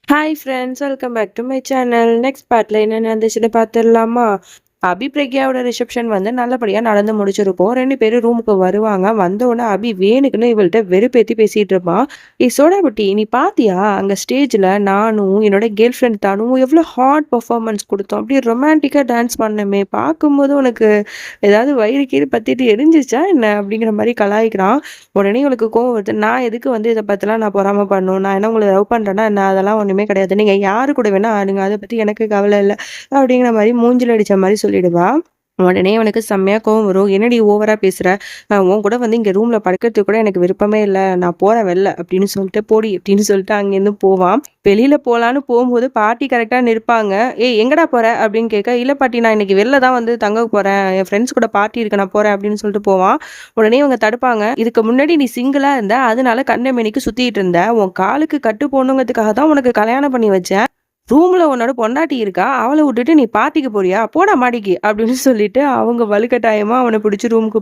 Hi friends, welcome back to my channel. Next பார்ட்ல என்ன நடந்துச்சுன்னு பார்த்துடலாமா? அபி பிரக்யாவோட ரிசப்ஷன் வந்து நல்லபடியா நடந்து முடிச்சிருக்கும். 2 பேரும் ரூமுக்கு வருவாங்க. வந்தோனே அபி வேணுக்குன்னு இவள்ட்ட வெறுப்பேத்தி பேசிட்டு இருப்பான். "ஏய் சோடாபுட்டி, நீ பாத்தியா? அங்க ஸ்டேஜ்ல நானும் என்னோட கேர்ள் ஃப்ரெண்ட் தானும் எவ்வளோ ஹாட் பெர்ஃபார்மன்ஸ் குடுத்தோம். அப்படியே ரொமான்டிக்கா டான்ஸ் பண்ணோமே. பார்க்கும்போது உனக்கு ஏதாவது வயிறு கீறு பத்திட்டு எரிஞ்சுச்சா என்ன?" அப்படிங்கிற மாரி கலாய்க்கிறான். உடனே இவளுக்கு கோவம் வருது. "நான் எதுக்கு வந்து இத பத்திலாம் நான் பொறாம பண்ணணும்? நான் என்ன உங்கள லவ் பண்றேன்னா என்ன? அதெல்லாம் ஒண்ணுமே கிடையாது. நீங்க யாரு கூட வேணா ஆடுங்க. அத பத்தி எனக்கு கவல இல்ல." அப்படிங்கிற மாரி மூஞ்சில அடிச்ச மாரி சொல்லிடுவா. உடனே அவனுக்கு செம்மையா கோவம் வரும். "என்னடி ஓவரா பேசுற? உன் கூட வந்து இங்க ரூம்ல படுக்கிறதுக்கு கூட எனக்கு விருப்பமே இல்ல. நான் போறேன் வெளில" அப்படின்னு சொல்லிட்டு, "போடி" அப்படின்னு சொல்லிட்டு அங்கேருந்து போவான். வெளியில போலான்னு போம்போது பாட்டி கரெக்ட்டா நிற்பாங்க. "ஏய் எங்கடா போற?" அப்படின்னு கேட்க, "இல்ல பாட்டி, நான் இன்னைக்கு வெளில தான் வந்து தங்க போறேன். என் ஃப்ரெண்ட்ஸ் கூட பார்ட்டி இருக்கு, நான் போறேன்" அப்படின்னு சொல்லிட்டு போவான். உடனே இவங்க தடுப்பாங்க. "இதுக்கு முன்னாடி நீ சிங்கிளா இருந்த. அதனால கண்ண மேனிக்கு சுத்திட்டு இருந்த. உன் காலுக்கு கட்டு போடணுங்கிறதுக்காக தான் உனக்கு கல்யாணம் பண்ணி வச்சேன். ரூம்ல உன்னோட பொண்டாட்டி இருக்கா. அவள விட்டுட்டு நீ பார்ட்டிக்கு போறியா? போடா மாடிக்கு" அப்படின்னு சொல்லிட்டு அவங்க வலுக்கட்டாயமா அவன பிடிச்சு ரூமுக்கு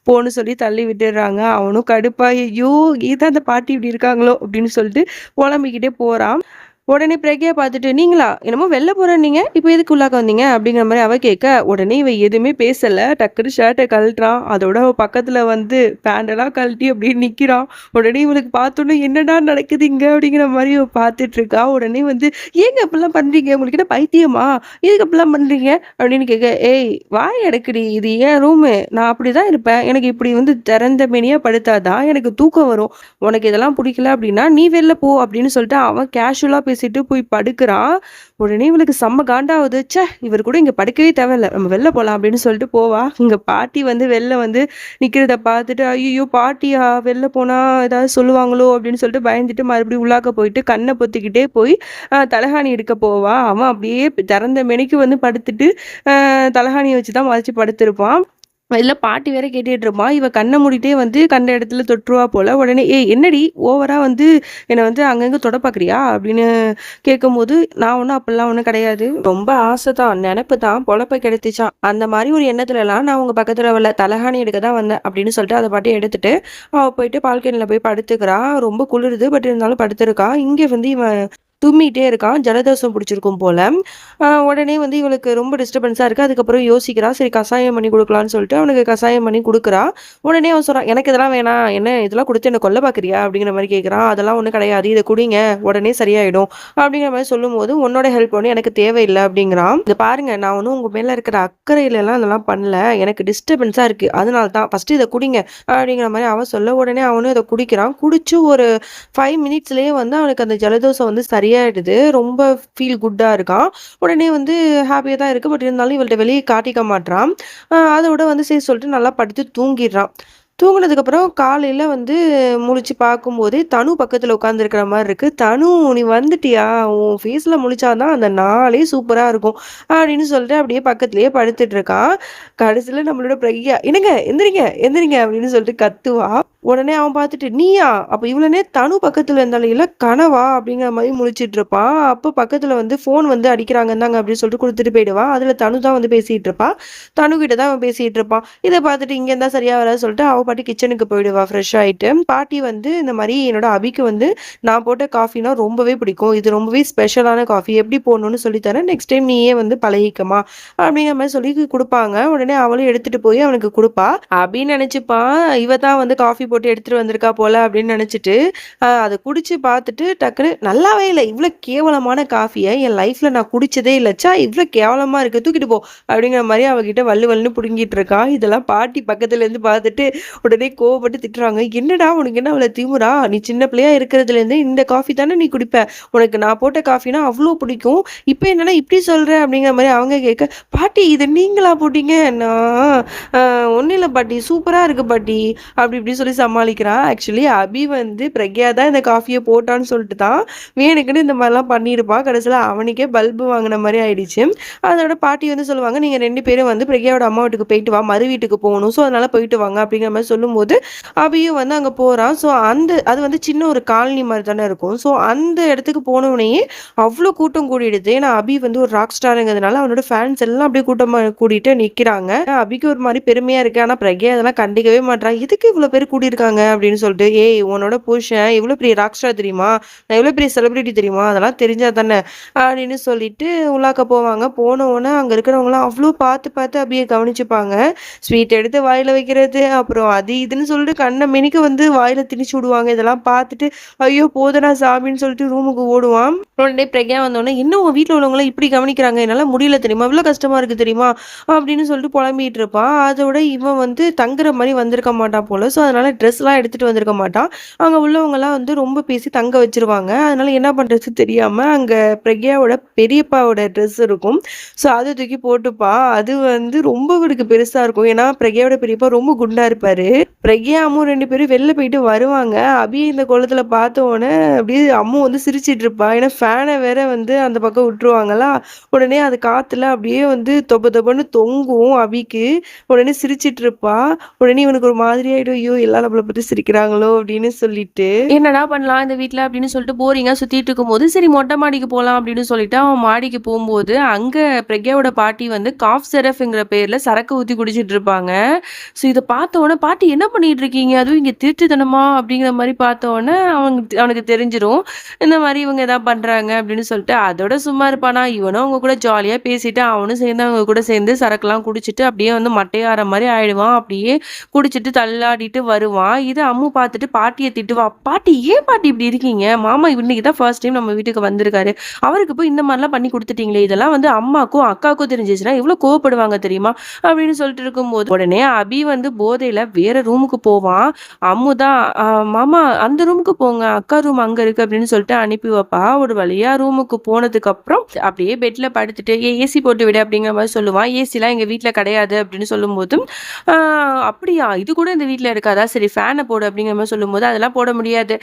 போன்னு சொல்லி தள்ளி விட்டுடுறாங்க. அவனும் கடுப்பாயி, "ஐயோ! இதான் அந்த பாட்டி இப்படி இருக்காங்களோ" அப்படின்னு சொல்லிட்டு புலம்பிக்கிட்டே போறான். உடனே பிரக்யா பார்த்துட்டு, "நீங்களா? என்னமோ வெளில போறேன்னீங்க. இப்ப எதுக்கு உள்ளாக்க வந்தீங்க?" அப்படிங்கிற மாரி அவ கேட்க, உடனே இவன் எதுவுமே பேசல. டக்குனு ஷர்ட்ட கழட்டுறான். அதோட அவ பக்கத்துல வந்து பேண்டெல்லாம் கழட்டி அப்படியே நிக்கிறான். உடனே இவளுக்கு பார்த்தோனே, "என்னடா நடக்குது இங்க?" அப்படிங்கிற மாரி இவ பார்த்துட்டு இருக்கா. உடனே வந்து, "ஏங்க இப்படிலாம் பண்றீங்க? உங்களுக்கு என்ன பைத்தியமா? எதுக்கு இப்படிலாம் பண்றீங்க?" அப்படின்னு கேட்க, "ஏய் வாய அடக்குடி. இது என் ரூமு. நான் அப்படிதான் இருப்பேன். எனக்கு இப்படி வந்து திறந்த மேனியா படுத்தா தான் எனக்கு தூக்கம் வரும். உனக்கு இதெல்லாம் பிடிக்கல அப்படின்னா, நீ வெளில போ" அப்படின்னு சொல்லிட்டு அவன் கேஷுவலா பேசிட்டு போய் படுக்குறான். உடனே இவளுக்கு செம்ம காண்டாவுது. ச்சே! இவர் கூட இங்க படுக்கவே தேவையில்ல. நம்ம வெளில போலாம் அப்படின்னு சொல்லிட்டு போவா. இங்க பாட்டி வந்து வெளில வந்து நிக்கிறத பார்த்துட்டு, "ஐய்யய்யோ! பாட்டியா? வெளில போனா ஏதாவது சொல்லுவாங்களோ?" அப்படின்னு சொல்லிட்டு பயந்துட்டு மறுபடியும் உள்ளாக்க போயிட்டு கண்ண பொத்திக்கிட்டே போய் தலகாணி எடுக்க போவா. அவன் அப்படியே திறந்த மேனிக்கு வந்து படுத்துட்டு, தலகாணிய வச்சு தான் மறைச்சு படுத்திருப்பான். இல்ல பாட்டி வேற கேட்டுட்டு இருப்பா. இவ கண்ண மூடிட்டே வந்து கண்ட இடத்துல தொட்டுருவா போல. உடனே, "ஏய் என்னடி ஓவரா வந்து என்ன வந்து அங்கங்க தொட பார்க்குறியா?" அப்படின்னு கேட்கும்போது, "நான் ஒண்ணும் அப்படிலாம் ஒண்ணும் கிடையாது. ரொம்ப ஆசை தான், நெனப்பு தான், பொழப்ப கெடுத்துச்சாம். அந்த மாரி ஒரு எண்ணத்துலலாம் நான் உங்க பக்கத்துல வரல. தலகாணி எடுக்க தான் வந்தேன்" அப்படின்னு சொல்லிட்டு அத பாட்டுக்கு எடுத்துட்டு, அவ போயிட்டு பால்கனில போய் படுத்துக்கிறா. ரொம்ப குளிருது. பட் இருந்தாலும் படுத்திருக்கா. இங்க வந்து இவன் தும்மிட்டே இருக்கான். ஜலதோஷம் புடிச்சிருக்கும் போல. உடனே வந்து இவளுக்கு ரொம்ப டிஸ்டர்பன்ஸா இருக்கு. அதுக்கப்புறம் யோசிக்கிறா. சரி கசாயம் பண்ணி குடுக்கலான்னு சொல்லிட்டு அவனுக்கு கசாயம் பண்ணி குடுக்குறா. உடனே அவன் சொல்றான், "எனக்கு இதெல்லாம் வேணாம். என்ன இதெல்லாம் குடுத்து என்ன கொல்ல பார்க்குறியா?" அப்படிங்கிற மாரி கேட்குறான். "அதெல்லாம் ஒண்ணும் கிடையாது. இத குடிங்க. உடனே சரியாயிடும்." அப்படிங்கிற மாரி சொல்லும்போது, "உன்னோட ஹெல்ப் ஒண்ணும் எனக்கு தேவையில்ல" அப்படிங்கிறான். "இத பாருங்க, நான் ஒண்ணும் உங்க மேல இருக்கிற அக்கறையிலலாம் இதெல்லாம் பண்ணல. எனக்கு டிஸ்டர்பன்ஸா இருக்கு. அதனால தான். ஃபர்ஸ்ட்டு இத குடிங்க." அப்படிங்கிற மாரி அவன் சொல்ல, உடனே அவனும் இத குடிக்கிறான். குடிச்சு ஒரு 5 மினிட்ஸ்லயே வந்து அவனுக்கு அந்த ஜலதோஷம் வந்து சரியாயிடுது. ரொம்ப ஃபீல் குட்டா இருக்கான். உடனே வந்து ஹாப்பியா தான் இருக்கு. பட் இருந்தாலும் இவள்ட்ட வெளிய காட்டிக்க மாட்றான். அதோட வந்து சரி சொல்லிட்டு நல்லா படுத்து தூங்கிர்றான். தூங்குனதுக்கப்புறம் காலையில வந்து முழிச்சு பார்க்கும்போதே, தனு பக்கத்துல உட்காந்துருக்கிற மாரி இருக்கு. "தனு, நீ வந்துட்டியா? உன் ஃபேஸ்ல முழிச்சா தான் அந்த நாளே சூப்பரா இருக்கும்." அப்படின்னு சொல்லிட்டு அப்படியே பக்கத்திலேயே படுத்துட்டு இருக்கான். கடைசியில நம்மளோட பிரக்யா, "என்னங்க எந்திரிங்க, எந்திரிங்க" அப்படின்னு சொல்லிட்டு கத்துவா. உடனே அவன் பார்த்துட்டு, "நீயா? அப்ப இவ்வளோ நேரம் தனு பக்கத்துல இருந்தாளே, இல்ல கனவா?" அப்படிங்கிற மாரி முழிச்சிட்டு இருப்பான். அப்ப பக்கத்துல வந்து ஃபோன் வந்து அடிக்கிறாங்க, இந்தாங்க அப்படின்னு சொல்லிட்டு குடுத்துட்டு போயிடுவா. அதுல தனு தான் வந்து பேசிட்டு இருப்பா. தனு கிட்ட தான் அவன் பேசிட்டு இருப்பான். இத பார்த்துட்டு இங்க இருந்தா சரியா வராதுன்னு சொல்லிட்டு அவ பாட்டுக்கு கிச்சனுக்கு போயிடுவா ஃப்ரெஷ் ஆயிட்டு. பாட்டி வந்து இந்த மாரி, "என்னோட அபிக்கு வந்து நான் போட்ட காஃபினா ரொம்பவே பிடிக்கும். இது ரொம்பவே ஸ்பெஷலான காஃபி. எப்படி போடணும்னு சொல்லி தரேன். நெக்ஸ்ட் டைம் நீயே வந்து பழகிக்கமா" அப்படிங்கிற மாரி சொல்லி குடுப்பாங்க. உடனே அவளும் எடுத்துட்டு போய் அவனுக்கு குடுப்பா. அபின்னு நெனச்சுப்பான், இவ தான் வந்து காஃபி போட்டு எடுத்துட்டு வந்திருக்கா போல அப்படின்னு நெனச்சுட்டு, அத குடிச்சு பார்த்துட்டு டக்குனு, "நல்லாவே இல்ல. இவ்ளோ கேவலமான காஃபிய என் லைஃப்ல நான் குடிச்சதே இல்ல. ச்ச! இவ்ளோ கேவலமா இருக்கு. தூக்கிட்டு போ" அப்படிங்கிற மாரி அவகிட்ட வள்ளு வள்ளுன்னு புடுங்கிட்டு இருக்கான். இதெல்லாம் பாட்டி பக்கத்துல இருந்து பார்த்துட்டு உடனே கோவப்பட்டு திட்டுறாங்க. "என்னடா உனக்கு என்ன அவ்வளோ திமிரா? நீ சின்ன பிள்ளையா இருக்கிறதுலேருந்து இந்த காஃபி தானே நீ குடிப்ப. உனக்கு நான் போட்ட காஃபினா அவ்ளோ பிடிக்கும். இப்ப என்னன்னா இப்படி சொல்ற?" அப்படிங்கிற மாரி அவங்க கேட்க, "பாட்டி இது நீங்களா போட்டீங்க?" நான் "ஒண்ணும் இல்ல பாட்டி, சூப்பரா இருக்கு பாட்டி" அப்படி இப்படி சொல்லி சமாளிக்கிறான். ஆக்சுவலி அபி வந்து பிரக்யா தான் இந்த காஃபிய போட்டான்னு சொல்லிட்டு தான் வேணுக்குன்னு இந்த மாரிலாம் பண்ணியிருப்பான். கடைசியில அவனுக்கே பல்பு வாங்குன மாரி ஆயிடுச்சு. அதோட பாட்டி வந்து சொல்லுவாங்க, "நீங்க 2 பேரும் வந்து பிரக்யாவோட அம்மா வீட்டுக்கு போயிட்டு வா. மறு வீட்டுக்கு போகணும். ஸோ அதனால போயிட்டு வாங்க." அப்படிங்கிற மாரி மாதிரி சொல்லும்போது அபியும் வந்து அங்க போறான். ஸோ அது வந்து சின்ன ஒரு காலனி மாரி தானே இருக்கும். ஸோ அந்த இடத்துக்கு போனவுனயே அவ்ளோ கூட்டம் கூடிடுது. ஏன்னா அபி வந்து ஒரு ராக் ஸ்டார்ங்கிறதுனால அவனோட ஃபேன்ஸ் எல்லாம் அப்படியே கூட்டமா கூடிட்டு நிக்கிறாங்க. அபிக்கு ஒரு மாரி பெருமையா இருக்கு. ஆனா பிரக்யா அதெல்லாம் கண்டுக்கவே மாட்றா. "எதுக்கு இவ்ளோ பேர் கூடியிருக்காங்க?" அப்படின்னு சொல்லிட்டு. "ஏய் உன்னோட புருஷன் எவ்ளோ பெரிய ராக் ஸ்டார் தெரியுமா? நான் எவ்ளோ பெரிய செலிபிரிட்டி தெரியுமா? அதெல்லாம் தெரிஞ்சா தானே" அப்படின்னு சொல்லிட்டு உள்ளாக்க போவாங்க. போன உடனே அங்க இருக்கிறவங்கலாம் அவ்ளோ பார்த்து பார்த்து அபிய கவனிச்சுப்பாங்க. ஸ்வீட் எடுத்து வாயில வைக்கிறது, அப்புறம் அது இதுன்னு சொல்லிட்டு கண்ண மெனிக்க வந்து வாயில திணிச்சு விடுவாங்க. இதெல்லாம் பார்த்துட்டு, ஐயோ! போதுடா சாமின்னு சொல்லிட்டு ரூமுக்கு ஓடுவான். உடனே பிரக்யா வந்தோனே, "என்ன உன் வீட்ல உள்ளவங்கலாம் இப்படி கவனிக்கிறாங்க? என்னால முடியல தெரியுமா? இவ்ளோ கஷ்டமா இருக்கு தெரியுமா?" அப்படின்னு சொல்லிட்டு புலம்பிட்டு இருப்பான். அதோட இவன் வந்து தங்குற மாரி வந்திருக்க மாட்டான் போல. ஸோ அதனால ட்ரெஸ்லாம் எடுத்துட்டு வந்திருக்க மாட்டான். அங்க உள்ளவங்கலாம் வந்து ரொம்ப பேசி தங்க வச்சுருவாங்க. அதனால என்ன பண்றது தெரியாம, அங்க பிரக்யாவோட பெரியப்பாவோட ட்ரெஸ் இருக்கும். ஸோ அத தூக்கி போட்டுப்பான். அது வந்து ரொம்ப இவனுக்கு பெருசா இருக்கும். ஏன்னா பிரக்யாவோட பெரியப்பா ரொம்ப குண்டா இருப்பாரு. பிரக்யா, அம்மு 2 பேரும் வெளில போயிட்டு வருவாங்க. அபி இந்த கோலத்துல பார்த்த உடனே அப்படியே அம்மு வந்து சிரிச்சுட்டு இருப்பா. ஏன்னா ஃபேன வேற வந்து அந்த பக்கம் விட்டுருவாங்களா, உடனே அது காத்துல அப்படியே வந்து தொப தொபன்னு தொங்கும் அபிக்கு. உடனே சிரிச்சுட்டு இருப்பா. உடனே இவனுக்கு ஒரு மாதிரி ஆயிடும். ஐயோ! எல்லாரும் நம்மள பத்தி சிரிக்கிறாங்களோ அப்படின்னு சொல்லிட்டு. என்னடா பண்ணலாம் இந்த வீட்ல அப்படின்னு சொல்லிட்டு போரிங்கா சுத்திட்டு இருக்கும்போது, சரி மொட்டை மாடிக்கு போலாம் அப்படின்னு சொல்லிட்டு அவன் மாடிக்கு போம்போது, அங்க பிரக்யாவோட பாட்டி வந்து காஃப் சிரப்ங்கிற பேர்ல சரக்கு ஊத்தி குடிச்சிட்டு இருப்பாங்க. ஸோ இத பார்த்த உடனே, "பாட்டி என்ன பண்ணிட்டு இருக்கீங்க? அதுவும் இங்க திருட்டுத்தனமா?" அப்படிங்கிற மாரி பார்த்த உடனே அவனுக்கு தெரிஞ்சிரும். இந்த மாரி இவங்க ஏதாவது பண்றாங்க அப்படின்னு சொல்லிட்டு, அதோட சும்மா இருப்பானா, இவனும் அவங்க கூட ஜாலியா பேசிட்டு, அவனும் சேர்ந்து அவங்க கூட சேர்ந்து சரக்குலாம் குடிச்சிட்டு, அப்படியே வந்து மட்டையாற மாரி ஆயிடுவான். அப்படியே குடிச்சிட்டு தள்ளாடிட்டு வருவான். இத அம்மு பார்த்துட்டு பாட்டிய திட்டுவா. "பாட்டி ஏன் பாட்டி இப்படி இருக்கீங்க? மாமா இன்னைக்கு தான் ஃபர்ஸ்ட் டைம் நம்ம வீட்டுக்கு வந்திருக்காரு. அவருக்கு போய் இந்த மாரிலாம் பண்ணி குடுத்துட்டீங்களே! இதெல்லாம் வந்து அம்மாக்கும், அக்காவுக்கும் தெரிஞ்சுச்சுன்னா எவ்ளோ கோவப்படுவாங்க தெரியுமா?" அப்படின்னு சொல்லிட்டு இருக்கும்போது, உடனே அபி வந்து போதையில வேற ரூமுக்கு போவான். அம்மு தான் மாமா அந்த ரூமுக்கு போங்க. அக்கா ரூம் அங்க இருக்கு அப்படின்னு சொல்லிட்டு அனுப்பி வைப்பா. ஒரு வழியா ரூமுக்கு போனதுக்கப்புறம் அப்படியே பெட்ல படுத்துட்டு, ஏசி போட்டு விடு" அப்படிங்கிற மாரி சொல்லுவான். ஏசிலாம் எங்க வீட்ல கிடையாது அப்படின்னு சொல்லும்போது, "ஆ அப்படியா? இது கூட இந்த வீட்ல இருக்காதா? சரி ஃபேன போடு" அப்படிங்கிற மாரி சொல்லும்போது, "அதெல்லாம் போட முடியாது.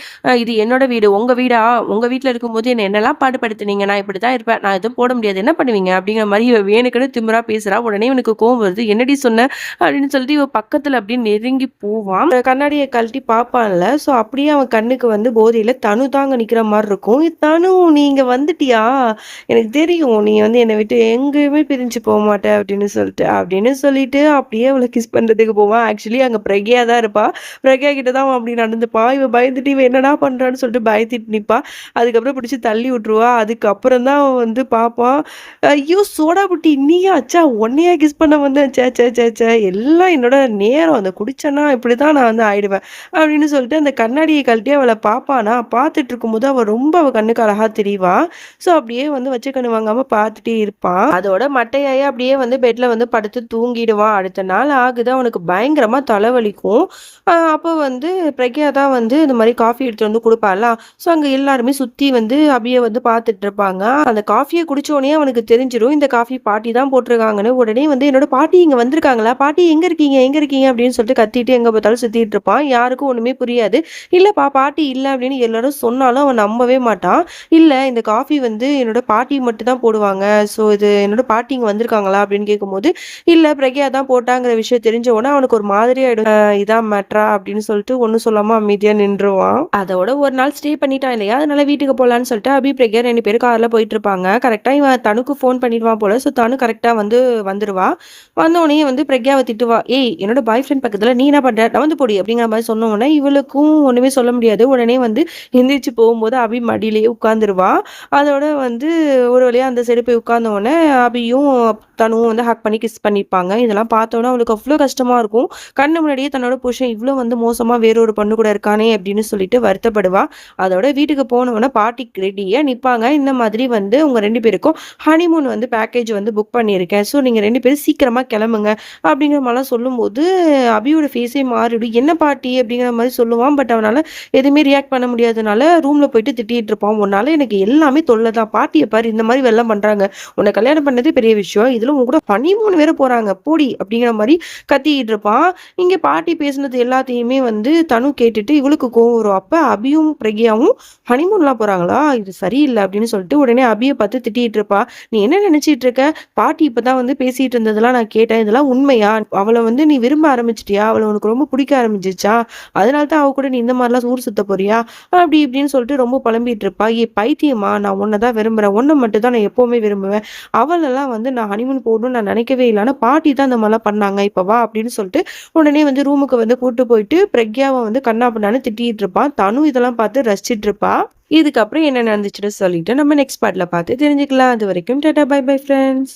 இது என்னோட வீடு. உங்க வீடா? உங்க வீட்ல இருக்கும்போது என்னெல்லாம் பாடுபடுத்துனீங்க. நான் இப்படித்தான் இருப்பேன். நான் எதுவும் போட முடியாது. என்ன பண்ணுவீங்க?" அப்படிங்கிற மாரி இவ வேணுக்குன்னு திமிரா பேசுறா. உடனே இவனுக்கு கோவம் வருது. "என்னடி சொன்ன?" அப்படின்னு சொல்லிட்டு இவ பக்கத்துல அப்படியே நெருங்கி போவான். கண்ணாடிய கழட்டி பார்ப்பான்ல. ஸோ அப்படியே அவன் கண்ணுக்கு வந்து போதையில தனு தான் அங்க நிக்கிற மாரி இருக்கும். "தனு நீ இங்க வந்துட்டியா? எனக்கு தெரியும். நீ வந்து என்னை விட்டு எங்கேயுமே பிரிஞ்சு போமாட்ட" அப்படின்னு சொல்லிட்டு அப்படியே அவள கிஸ் பண்றதுக்கு போவான். ஆக்சுவலி அங்க பிரக்யா தான் இருப்பா. பிரக்யா கிட்ட தான் அவன் அப்படி நடந்துப்பான். இவ பயந்துட்டு இவ என்னடா பண்றான்னு சொல்லிட்டு பயந்துட்டு நிப்பா. அதுக்கப்புறம் பிடிச்சு தள்ளி விட்டுருவா. அதுக்கப்புறம் தான் அவன் வந்து பார்ப்பான். "ஐயோ! சோடா புட்டி நீயா? ச்சே! உன்னையா கிஸ் பண்ண வந்தேன். ச்சே! ச்சே! ச்சே! ச்சே! எல்லாம் என்னோட நேரம். அத குடிச்சேன்னா இப்படிதான் நான் வந்து ஆயிடுவேன்" அப்படின்னு சொல்லிட்டு அந்த கண்ணாடிய கழட்டி அவள பார்ப்பானா, பார்த்துட்டு இருக்கும்போது அவ கண்ணுக்கு அழகா தெரிவா. ஸோ அப்படியே வந்து வச்ச கண்ணு வாங்காம பார்த்துட்டே இருப்பான். அதோட மட்டையாயி அப்படியே வந்து பெட்ல வந்து படுத்து தூங்கிடுவான். அடுத்த நாள் ஆகுது. அவனுக்கு பயங்கரமா தலைவலிக்கும். அப்போ வந்து பிரக்யா தான் வந்து இந்த மாரி காஃபி எடுத்துட்டு வந்து குடுப்பாளா, ஸோ அங்க எல்லாருமே சுத்தி வந்து அபிய வந்து பார்த்துட்டு இருப்பாங்க. அந்த காஃபிய குடிச்ச உடனே அவனுக்கு தெரிஞ்சிரும். இந்த காஃபி பாட்டி தான் போட்டுருக்காங்கன்னு. உடனே வந்து, "என்னோட பாட்டி இங்க வந்திருக்காங்களா? பாட்டி எங்க இருக்கீங்க? எங்க இருக்கீங்க?" அப்படின்னு சொல்லிட்டு கத்திட்டு எங்க பார்த்தாலும் சுத்திட்டு இருப்பான். யாருக்கும் ஒண்ணுமே புரியாது. "இல்லப்பா பாட்டி இல்ல" அப்படின்னு எல்லாரும் சொன்னாலும் அவன் நம்பவே மாட்டான். "இல்ல இந்த காஃபி வந்து என்னோட பாட்டி மட்டும் தான் போடுவாங்க. ஸோ இது என்னோட பாட்டி இங்க வந்திருக்காங்களா?" அப்படின்னு கேட்கும்போது, "இல்ல பிரக்யா தான் போட்டாங்கிற விஷயம் தெரிஞ்ச உடனே அவனுக்கு ஒரு மாதிரி ஆயிடும். இதான் மேட்ரா?" அப்படின்னு சொல்லிட்டு ஒண்ணும் சொல்லாம அமைதியா நின்றுவான். அதோட ஒரு நாள் ஸ்டே பண்ணிட்டான் இல்லையா, அதனால வீட்டுக்கு போலான்னு சொல்லிட்டு அபி, பிரக்யா 2 பேரும் கார்ல போயிட்டு இருப்பாங்க. கரெக்ட்டா இவன் தனுக்கு ஃபோன் பண்ணிடுவான் போல. ஸோ தனு கரெக்ட்டா வந்து வந்துருவா. வந்தோனே வந்து பிரக்யாவ திட்டுவா. "ஏய் என்னோட பாய் ஃப்ரெண்ட் பக்கத்துல நீ என்ன பண்ற? நவுந்து போடி" அப்படிங்கிற மாரி சொன்ன உடனே இவளுக்கும் ஒண்ணுமே சொல்ல முடியாது. உடனே வந்து எந்திரிச்சு போகும்போது அபி மடியிலேயே உட்கார்ந்துருவா. அதோட வந்து ஒரு வழியா அந்த சைடு போய் உட்கார்ந்த உடனே அபியும் தனுவும் வந்து ஹக் பண்ணி கிஸ் பண்ணிப்பாங்க. இதெல்லாம் பார்த்தோனே அவளுக்கு அவ்ளோ கஷ்டமா இருக்கும். கண்ணு முன்னாடியே தன்னோட புருஷன் இவ்ளோ வந்து மோசமா வேறொரு பொண்ணு கூட இருக்கானே அப்படின்னு சொல்லிட்டு வருத்தப்படுவா. அதோட வீட்டுக்கு போன உடனே பாட்டிக்கு ரெடியா நிப்பாங்க. இந்த மாதிரி வந்து உங்க 2 பேருக்கும் ஹனிமூன் வந்து பேக்கேஜ் வந்து புக் பண்ணியிருக்கேன். ஸோ நீங்க 2 பேரும் சீக்கிரமா கிளம்புங்க அப்படிங்கிற மாரிலாம் சொல்லும்போது, அபியோட ஃபேஸே மாறிடும். "என்ன பாட்டி?" அப்படிங்கிற மாரி சொல்லுவான். பட் அவனால எதுவுமே ரியாக்ட் பண்ண முடியாதனால ரூம்ல போயிட்டு திட்டிட்டு இருப்பான். "உன்னால எனக்கு எல்லாமே தொல்ல தான். பாட்டிய பாரு இந்த மாரி வெல்லம் பண்றாங்க. உன்ன கல்யாணம் பண்ணதே பெரிய விஷயம். இதுல மாப்பிள்ளை உன் கூட ஹனிமூன் வேற போறாங்க போடி அப்படிங்கிற மாதிரி கத்திக்கிட்டு இருப்பான். இங்க பாட்டி பேசுனது எல்லாத்தையுமே வந்து தனு கேட்டுட்டு இவளுக்கு கோவம் வரும். அப்ப அபியும் பிரக்யாவும் ஹனிமூன்லாம் போறாங்களா, இது சரியில்லை அப்படின்னு சொல்லிட்டு உடனே அபியை பார்த்து திட்டிட்டு இருப்பா. நீ என்ன நினைச்சிட்டு இருக்க, பாட்டி இப்பதான் வந்து பேசிட்டு இருந்ததெல்லாம் நான் கேட்டேன், இதெல்லாம் உண்மையா, அவளை வந்து நீ விரும்ப ஆரம்பிச்சிட்டியா, அவளை உனக்கு ரொம்ப பிடிக்க ஆரம்பிச்சிச்சா, அதனால தான் அவ கூட நீ இந்த மாதிரிலாம் ஊர் சுத்த போறியா அப்படி இப்படின்னு சொல்லிட்டு ரொம்ப புலம்பிட்டு இருப்பா. ஏ பைத்தியமா, நான் உன்னைதான் விரும்புறேன், உன்னை மட்டும் தான் நான் எப்பவுமே விரும்புவேன், அவளெல்லாம் வந்து நான் ஹனிமூன் போகணும்னு நான் நினைக்கவே இல்லை, ஆனா பாட்டி தான் இந்த மாதிரிலாம் பண்ணாங்க, இப்ப வா அப்படின்னு சொல்லிட்டு உடனே வந்து ரூமுக்கு வந்து கூட்டு போயிட்டு பிரக்யாவை வந்து கண்ணா பண்ணான்னு திட்டிட்டு இருப்பான். தனு இதெல்லாம் பார்த்து ரசிச்சிட்டு இருப்பா. இதுக்கப்புறம் என்ன நடந்துச்சுன்னு சொல்லிட்டு நம்ம நெக்ஸ்ட் பார்ட்ல பார்த்து தெரிஞ்சுக்கலாம். அது வரைக்கும் டாடா பை பை ஃப்ரெண்ட்ஸ்.